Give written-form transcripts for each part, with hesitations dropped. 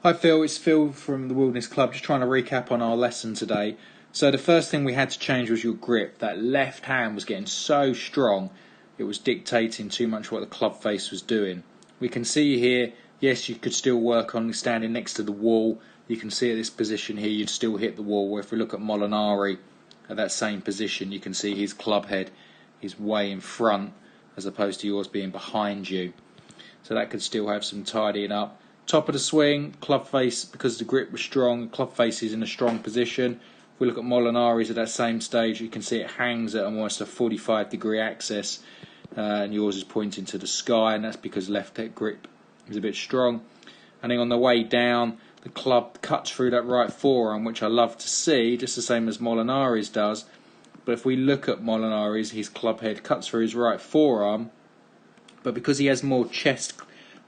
Hi Phil, it's Phil from the Wilderness Club, just trying to recap on our lesson today. So the first thing we had to change was your grip. That left hand was getting so strong, it was dictating too much what the club face was doing. We can see here, yes, you could still work on standing next to the wall. You can see at this position here, you'd still hit the wall. Where if we look at Molinari at that same position, you can see his club head is way in front as opposed to yours being behind you. So that could still have some tidying up. Top of the swing, club face, because the grip was strong, club face is in a strong position. If we look at Molinari's at that same stage, you can see it hangs at almost a 45-degree axis, and yours is pointing to the sky, and that's because left hip grip is a bit strong. And then on the way down, the club cuts through that right forearm, which I love to see, just the same as Molinari's does. But if we look at Molinari's, his club head cuts through his right forearm, but because he has more chest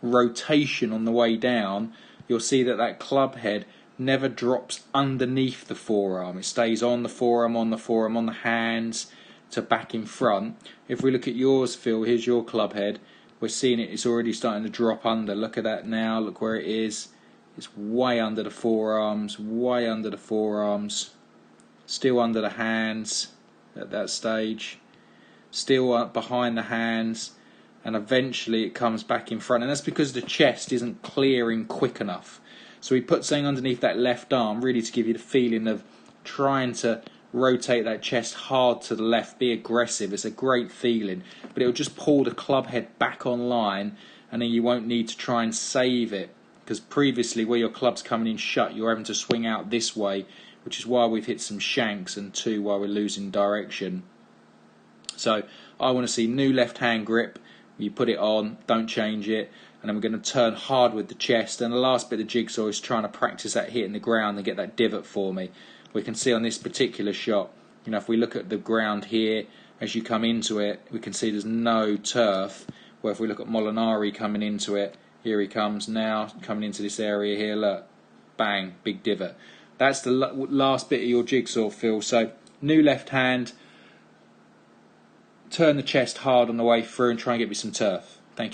rotation on the way down, you'll see that that club head never drops underneath the forearm. It stays on the forearm, on the hands to back in front. If we look at yours, Phil, here's your club head. We're seeing it's already starting to drop under. Look at that now. Look where it is. It's way under the forearms, way under the forearms. Still under the hands at that stage. Still behind the hands. And eventually it comes back in front, and that's because the chest isn't clearing quick enough. So we put something underneath that left arm really to give you the feeling of trying to rotate that chest hard to the left, be aggressive. It's a great feeling, but it'll just pull the club head back online, and then you won't need to try and save it, because previously where your club's coming in shut, you're having to swing out this way, which is why we've hit some shanks, and two, why we're losing direction. So I want to see new left hand grip. You put it on, don't change it, and then we're going to turn hard with the chest. And the last bit of the jigsaw is trying to practice that hitting the ground and get that divot for me. We can see on this particular shot, if we look at the ground here, as you come into it, we can see there's no turf. Where if we look at Molinari coming into it, here he comes now, coming into this area here, look, bang, big divot. That's the last bit of your jigsaw, Phil. So, new left hand, turn the chest hard on the way through and try and get me some turf.